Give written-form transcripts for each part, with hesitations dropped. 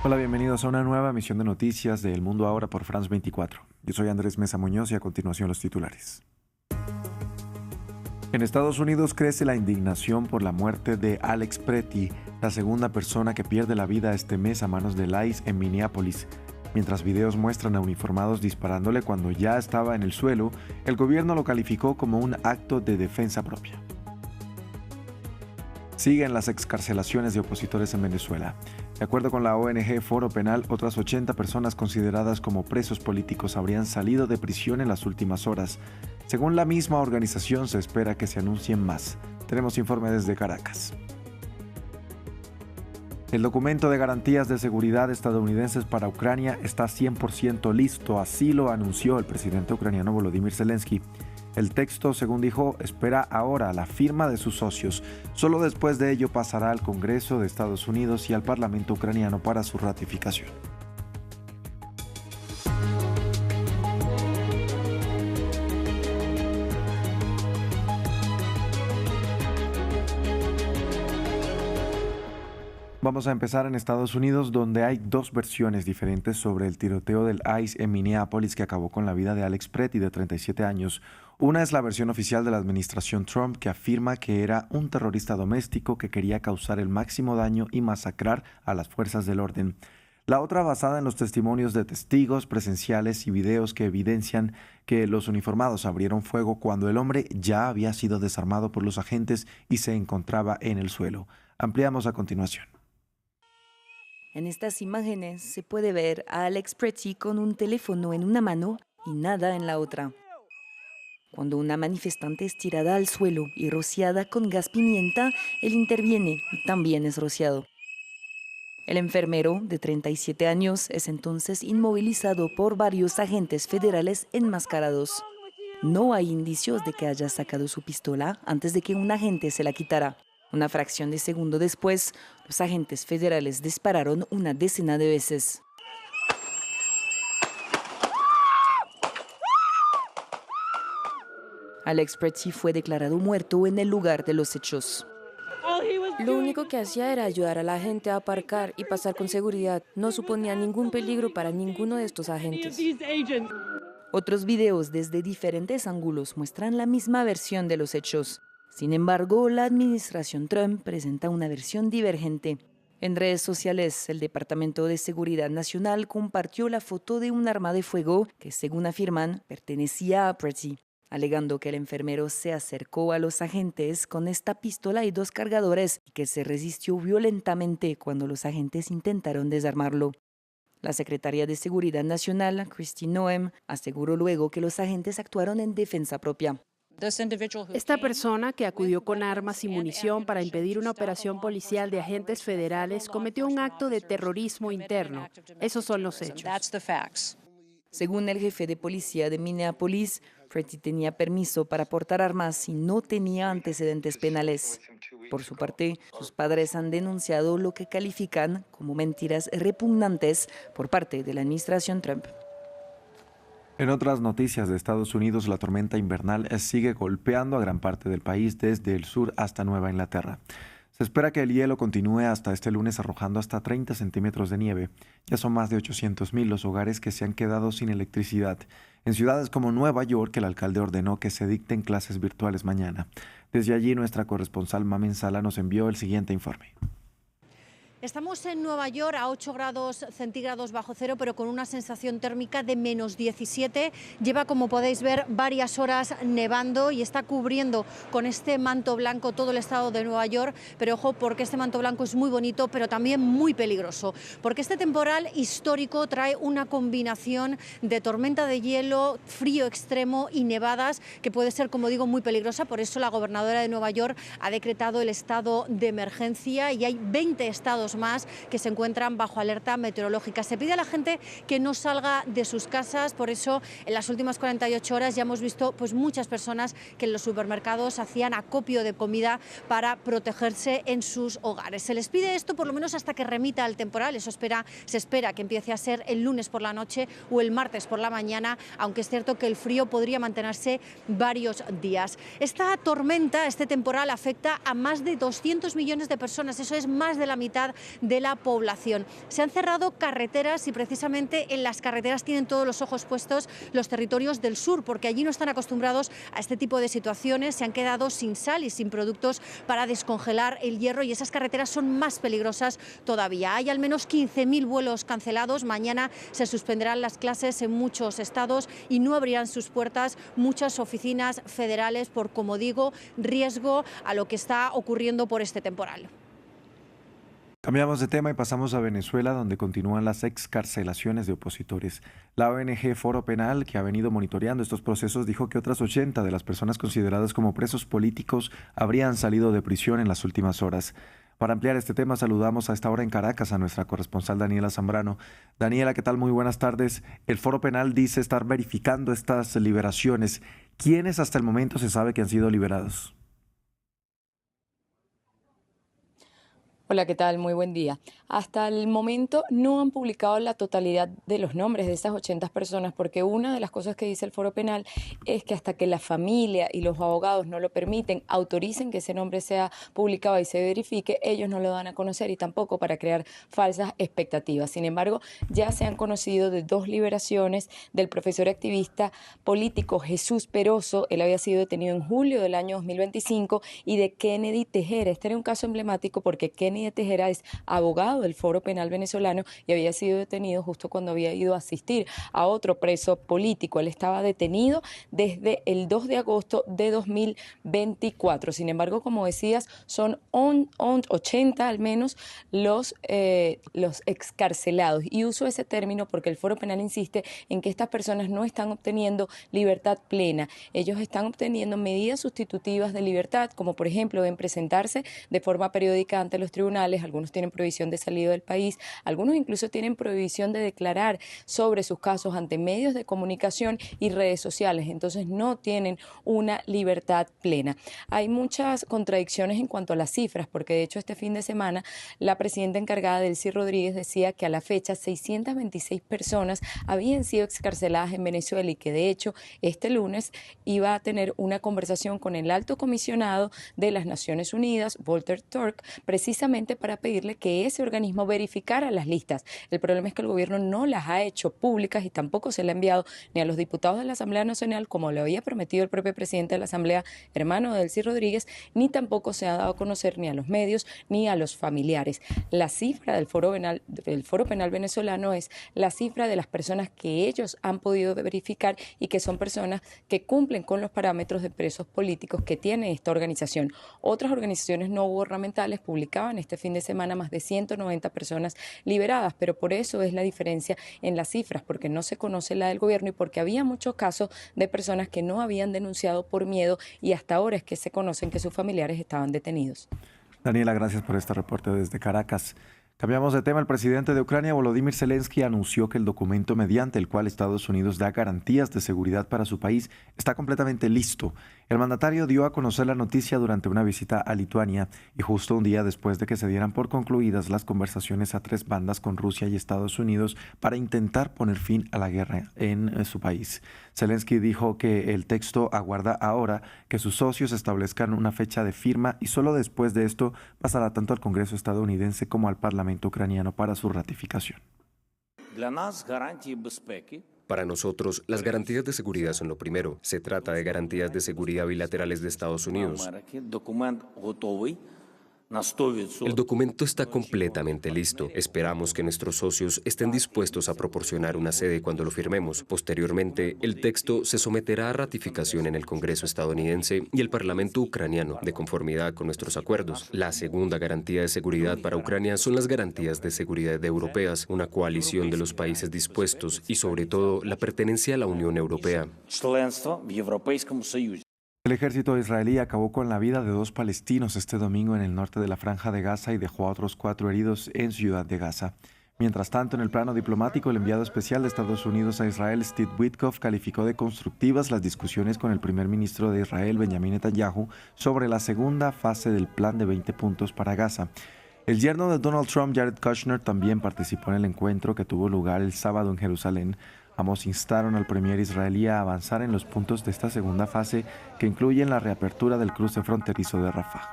Hola, bienvenidos a una nueva emisión de noticias de El Mundo Ahora por France 24. Yo soy Andrés Mesa Muñoz y a continuación los titulares. En Estados Unidos crece la indignación por la muerte de Alex Pretty, la segunda persona que pierde la vida este mes a manos del ICE en Minneapolis. Mientras videos muestran a uniformados disparándole cuando ya estaba en el suelo, el gobierno lo calificó como un acto de defensa propia. Siguen las excarcelaciones de opositores en Venezuela. De acuerdo con la ONG Foro Penal, otras 80 personas consideradas como presos políticos habrían salido de prisión en las últimas horas. Según la misma organización, se espera que se anuncien más. Tenemos informe desde Caracas. El documento de garantías de seguridad estadounidenses para Ucrania está 100% listo, así lo anunció el presidente ucraniano Volodymyr Zelensky. El texto, según dijo, espera ahora la firma de sus socios. Solo después de ello pasará al Congreso de Estados Unidos y al Parlamento ucraniano para su ratificación. Vamos a empezar en Estados Unidos, donde hay dos versiones diferentes sobre el tiroteo del ICE en Minneapolis que acabó con la vida de Alex Pretty, de 37 años. Una es la versión oficial de la administración Trump, que afirma que era un terrorista doméstico que quería causar el máximo daño y masacrar a las fuerzas del orden. La otra, basada en los testimonios de testigos presenciales y videos que evidencian que los uniformados abrieron fuego cuando el hombre ya había sido desarmado por los agentes y se encontraba en el suelo. Ampliamos a continuación. En estas imágenes se puede ver a Alex Pretty con un teléfono en una mano y nada en la otra. Cuando una manifestante es tirada al suelo y rociada con gas pimienta, él interviene y también es rociado. El enfermero, de 37 años, es entonces inmovilizado por varios agentes federales enmascarados. No hay indicios de que haya sacado su pistola antes de que un agente se la quitara. Una fracción de segundo después, los agentes federales dispararon una decena de veces. Alex Pretty fue declarado muerto en el lugar de los hechos. Lo único que hacía era ayudar a la gente a aparcar y pasar con seguridad. No suponía ningún peligro para ninguno de estos agentes. Otros videos desde diferentes ángulos muestran la misma versión de los hechos. Sin embargo, la administración Trump presenta una versión divergente. En redes sociales, el Departamento de Seguridad Nacional compartió la foto de un arma de fuego que, según afirman, pertenecía a Pretty, alegando que el enfermero se acercó a los agentes con esta pistola y dos cargadores y que se resistió violentamente cuando los agentes intentaron desarmarlo. La secretaria de Seguridad Nacional, Kristi Noem, aseguró luego que los agentes actuaron en defensa propia. Esta persona, que acudió con armas y munición para impedir una operación policial de agentes federales, cometió un acto de terrorismo interno. Esos son los hechos. Según el jefe de policía de Minneapolis, Pretty tenía permiso para portar armas y no tenía antecedentes penales. Por su parte, sus padres han denunciado lo que califican como mentiras repugnantes por parte de la administración Trump. En otras noticias de Estados Unidos, la tormenta invernal sigue golpeando a gran parte del país desde el sur hasta Nueva Inglaterra. Se espera que el hielo continúe hasta este lunes arrojando hasta 30 centímetros de nieve. Ya son más de 800,000 los hogares que se han quedado sin electricidad. En ciudades como Nueva York, el alcalde ordenó que se dicten clases virtuales mañana. Desde allí, nuestra corresponsal Mamen Sala nos envió el siguiente informe. Estamos en Nueva York a 8 grados centígrados bajo cero, pero con una sensación térmica de menos 17. Lleva, como podéis ver, varias horas nevando y está cubriendo con este manto blanco todo el estado de Nueva York. Pero ojo, porque este manto blanco es muy bonito, pero también muy peligroso. Porque este temporal histórico trae una combinación de tormenta de hielo, frío extremo y nevadas que puede ser, como digo, muy peligrosa. Por eso la gobernadora de Nueva York ha decretado el estado de emergencia y hay 20 estados más que se encuentran bajo alerta meteorológica. Se pide a la gente que no salga de sus casas, por eso en las últimas 48 horas ya hemos visto muchas personas que en los supermercados hacían acopio de comida para protegerse en sus hogares. Se les pide esto por lo menos hasta que remita el temporal. Se espera que empiece a ser el lunes por la noche o el martes por la mañana, aunque es cierto que el frío podría mantenerse varios días. Esta tormenta, este temporal, afecta a más de 200 millones de personas. Eso es más de la mitad de la población. Se han cerrado carreteras y precisamente en las carreteras tienen todos los ojos puestos los territorios del sur, porque allí no están acostumbrados a este tipo de situaciones, se han quedado sin sal y sin productos para descongelar el hierro y esas carreteras son más peligrosas todavía. Hay al menos 15.000 vuelos cancelados, mañana se suspenderán las clases en muchos estados y no abrirán sus puertas muchas oficinas federales por, como digo, riesgo a lo que está ocurriendo por este temporal. Cambiamos de tema y pasamos a Venezuela, donde continúan las excarcelaciones de opositores. La ONG Foro Penal, que ha venido monitoreando estos procesos, dijo que otras 80 de las personas consideradas como presos políticos habrían salido de prisión en las últimas horas. Para ampliar este tema, saludamos a esta hora en Caracas a nuestra corresponsal Daniela Zambrano. Daniela, ¿qué tal? Muy buenas tardes. El Foro Penal dice estar verificando estas liberaciones. ¿Quiénes hasta el momento se sabe que han sido liberados? Hola, ¿qué tal? Muy buen día. Hasta el momento no han publicado la totalidad de los nombres de estas 80 personas porque una de las cosas que dice el Foro Penal es que hasta que la familia y los abogados no lo permiten, autoricen que ese nombre sea publicado y se verifique, ellos no lo dan a conocer y tampoco para crear falsas expectativas. Sin embargo, ya se han conocido de 2 liberaciones del profesor activista político Jesús Peroso, él había sido detenido en julio del año 2025, y de Kennedy Tejera. Este era un caso emblemático porque Kennedy Tejera es abogado del Foro Penal venezolano y había sido detenido justo cuando había ido a asistir a otro preso político. Él estaba detenido desde el 2 de agosto de 2024. Sin embargo, como decías, son 80 al menos los excarcelados. Y uso ese término porque el Foro Penal insiste en que estas personas no están obteniendo libertad plena. Ellos están obteniendo medidas sustitutivas de libertad, como por ejemplo deben presentarse de forma periódica ante los tribunales. Algunos tienen prohibición de salida del país, algunos incluso tienen prohibición de declarar sobre sus casos ante medios de comunicación y redes sociales, entonces no tienen una libertad plena. Hay muchas contradicciones en cuanto a las cifras, porque de hecho este fin de semana la presidenta encargada, Delcy Rodríguez, decía que a la fecha 626 personas habían sido excarceladas en Venezuela y que de hecho este lunes iba a tener una conversación con el alto comisionado de las Naciones Unidas, Volker Turk, precisamente para pedirle que ese organismo verificara las listas. El problema es que el gobierno no las ha hecho públicas y tampoco se le ha enviado ni a los diputados de la Asamblea Nacional, como le había prometido el propio presidente de la Asamblea, hermano de Delcy Rodríguez, ni tampoco se ha dado a conocer ni a los medios ni a los familiares. La cifra del Foro Penal venezolano es la cifra de las personas que ellos han podido verificar y que son personas que cumplen con los parámetros de presos políticos que tiene esta organización. Otras organizaciones no gubernamentales publicaban este fin de semana más de 190 personas liberadas, pero por eso es la diferencia en las cifras, porque no se conoce la del gobierno y porque había muchos casos de personas que no habían denunciado por miedo y hasta ahora es que se conocen que sus familiares estaban detenidos. Daniela, gracias por este reporte desde Caracas. Cambiamos de tema. El presidente de Ucrania, Volodymyr Zelensky, anunció que el documento mediante el cual Estados Unidos da garantías de seguridad para su país está completamente listo. El mandatario dio a conocer la noticia durante una visita a Lituania y justo un día después de que se dieran por concluidas las conversaciones a 3 bandas con Rusia y Estados Unidos para intentar poner fin a la guerra en su país. Zelensky dijo que el texto aguarda ahora que sus socios establezcan una fecha de firma y solo después de esto pasará tanto al Congreso estadounidense como al Parlamento ucraniano para su ratificación. Para nosotros, las garantías de seguridad son lo primero. Se trata de garantías de seguridad bilaterales de Estados Unidos. El documento está completamente listo. Esperamos que nuestros socios estén dispuestos a proporcionar una sede cuando lo firmemos. Posteriormente, el texto se someterá a ratificación en el Congreso estadounidense y el Parlamento ucraniano, de conformidad con nuestros acuerdos. La segunda garantía de seguridad para Ucrania son las garantías de seguridad europeas, una coalición de los países dispuestos y, sobre todo, la pertenencia a la Unión Europea. El ejército israelí acabó con la vida de 2 palestinos este domingo en el norte de la Franja de Gaza y dejó a otros 4 heridos en Ciudad de Gaza. Mientras tanto, en el plano diplomático, el enviado especial de Estados Unidos a Israel, Steve Witkoff, calificó de constructivas las discusiones con el primer ministro de Israel, Benjamin Netanyahu, sobre la segunda fase del plan de 20 puntos para Gaza. El yerno de Donald Trump, Jared Kushner, también participó en el encuentro que tuvo lugar el sábado en Jerusalén. Ambos instaron al premier israelí a avanzar en los puntos de esta segunda fase que incluyen la reapertura del cruce fronterizo de Rafah.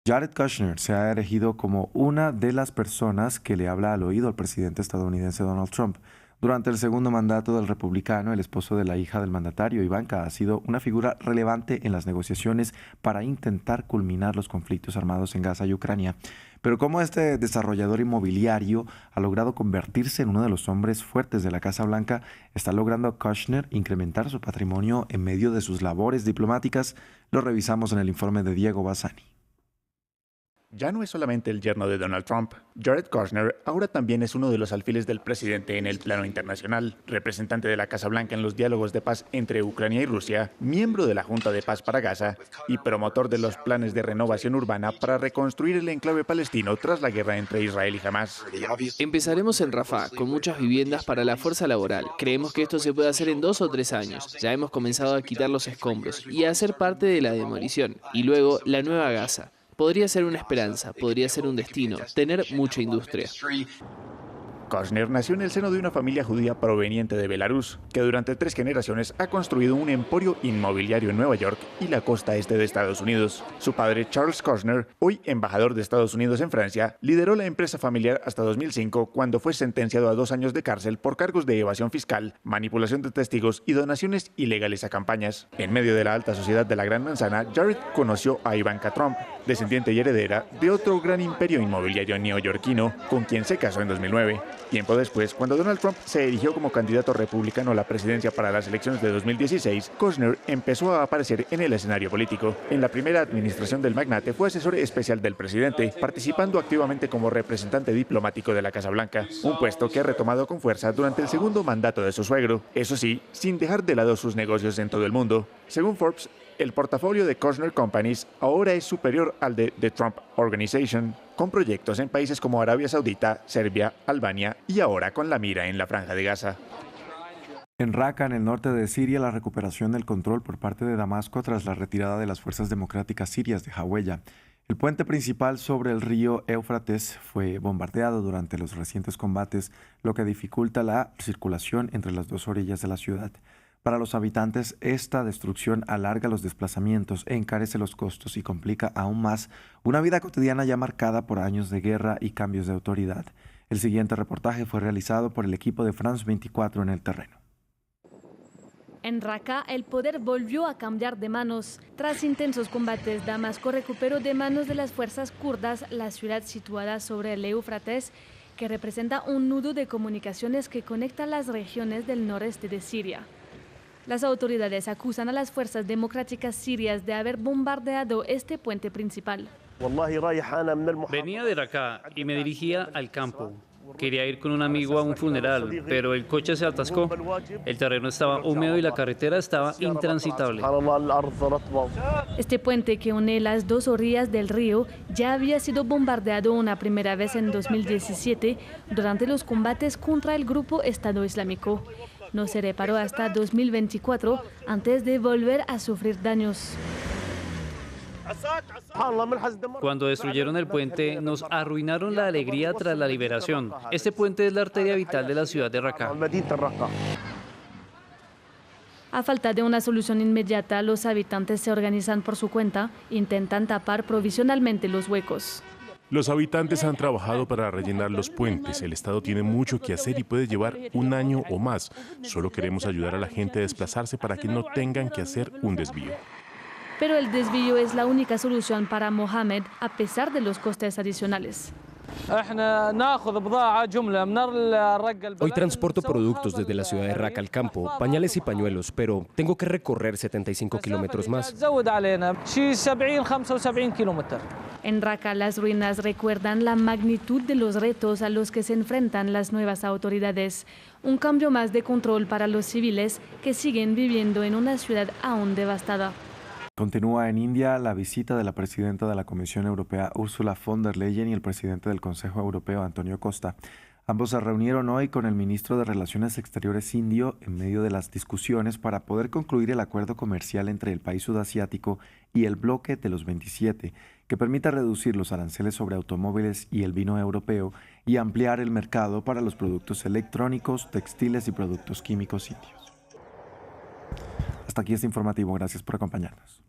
Jared Kushner se ha erigido como una de las personas que le habla al oído al presidente estadounidense Donald Trump. Durante el segundo mandato del republicano, el esposo de la hija del mandatario, Ivanka, ha sido una figura relevante en las negociaciones para intentar culminar los conflictos armados en Gaza y Ucrania. Pero cómo este desarrollador inmobiliario ha logrado convertirse en uno de los hombres fuertes de la Casa Blanca, está logrando Kushner incrementar su patrimonio en medio de sus labores diplomáticas, lo revisamos en el informe de Diego Bassani. Ya no es solamente el yerno de Donald Trump. Jared Kushner ahora también es uno de los alfiles del presidente en el plano internacional, representante de la Casa Blanca en los diálogos de paz entre Ucrania y Rusia, miembro de la Junta de Paz para Gaza y promotor de los planes de renovación urbana para reconstruir el enclave palestino tras la guerra entre Israel y Hamás. Empezaremos en Rafah, con muchas viviendas para la fuerza laboral. Creemos que esto se puede hacer en 2 o 3 años. Ya hemos comenzado a quitar los escombros y a hacer parte de la demolición. Y luego, la nueva Gaza. Podría ser una esperanza, podría ser un destino, tener mucha industria. Kushner nació en el seno de una familia judía proveniente de Belarus, que durante 3 generaciones ha construido un emporio inmobiliario en Nueva York y la costa este de Estados Unidos. Su padre, Charles Kushner, hoy embajador de Estados Unidos en Francia, lideró la empresa familiar hasta 2005, cuando fue sentenciado a 2 años de cárcel por cargos de evasión fiscal, manipulación de testigos y donaciones ilegales a campañas. En medio de la alta sociedad de la Gran Manzana, Jared conoció a Ivanka Trump, descendiente y heredera de otro gran imperio inmobiliario neoyorquino, con quien se casó en 2009. Tiempo después, cuando Donald Trump se erigió como candidato republicano a la presidencia para las elecciones de 2016, Kushner empezó a aparecer en el escenario político. En la primera administración del magnate fue asesor especial del presidente, participando activamente como representante diplomático de la Casa Blanca, un puesto que ha retomado con fuerza durante el segundo mandato de su suegro, eso sí, sin dejar de lado sus negocios en todo el mundo. Según Forbes, el portafolio de Kushner Companies ahora es superior al de The Trump Organization, con proyectos en países como Arabia Saudita, Serbia, Albania y ahora con la mira en la Franja de Gaza. En Raqqa, en el norte de Siria, la recuperación del control por parte de Damasco tras la retirada de las fuerzas democráticas sirias deja huella. El puente principal sobre el río Éufrates fue bombardeado durante los recientes combates, lo que dificulta la circulación entre las 2 orillas de la ciudad. Para los habitantes, esta destrucción alarga los desplazamientos, encarece los costos y complica aún más una vida cotidiana ya marcada por años de guerra y cambios de autoridad. El siguiente reportaje fue realizado por el equipo de France 24 en el terreno. En Raqqa, el poder volvió a cambiar de manos. Tras intensos combates, Damasco recuperó de manos de las fuerzas kurdas la ciudad situada sobre el Éufrates, que representa un nudo de comunicaciones que conecta las regiones del noreste de Siria. Las autoridades acusan a las fuerzas democráticas sirias de haber bombardeado este puente principal. Venía de Raqqa y me dirigía al campo. Quería ir con un amigo a un funeral, pero el coche se atascó. El terreno estaba húmedo y la carretera estaba intransitable. Este puente que une las 2 orillas del río ya había sido bombardeado una primera vez en 2017 durante los combates contra el grupo Estado Islámico. No se reparó hasta 2024 antes de volver a sufrir daños. Cuando destruyeron el puente, nos arruinaron la alegría tras la liberación. Este puente es la arteria vital de la ciudad de Raqqa. A falta de una solución inmediata, los habitantes se organizan por su cuenta e intentan tapar provisionalmente los huecos. Los habitantes han trabajado para rellenar los puentes. El Estado tiene mucho que hacer y puede llevar 1 año o más. Solo queremos ayudar a la gente a desplazarse para que no tengan que hacer un desvío. Pero el desvío es la única solución para Mohamed, a pesar de los costes adicionales. Hoy transporto productos desde la ciudad de Raqqa al campo, pañales y pañuelos, pero tengo que recorrer 75 kilómetros más. En Raqqa, las ruinas recuerdan la magnitud de los retos a los que se enfrentan las nuevas autoridades. Un cambio más de control para los civiles que siguen viviendo en una ciudad aún devastada. Continúa en India la visita de la presidenta de la Comisión Europea, Ursula von der Leyen, y el presidente del Consejo Europeo, Antonio Costa. Ambos se reunieron hoy con el ministro de Relaciones Exteriores indio en medio de las discusiones para poder concluir el acuerdo comercial entre el país sudasiático y el bloque de los 27, que permita reducir los aranceles sobre automóviles y el vino europeo y ampliar el mercado para los productos electrónicos, textiles y productos químicos indios. Hasta aquí este informativo. Gracias por acompañarnos.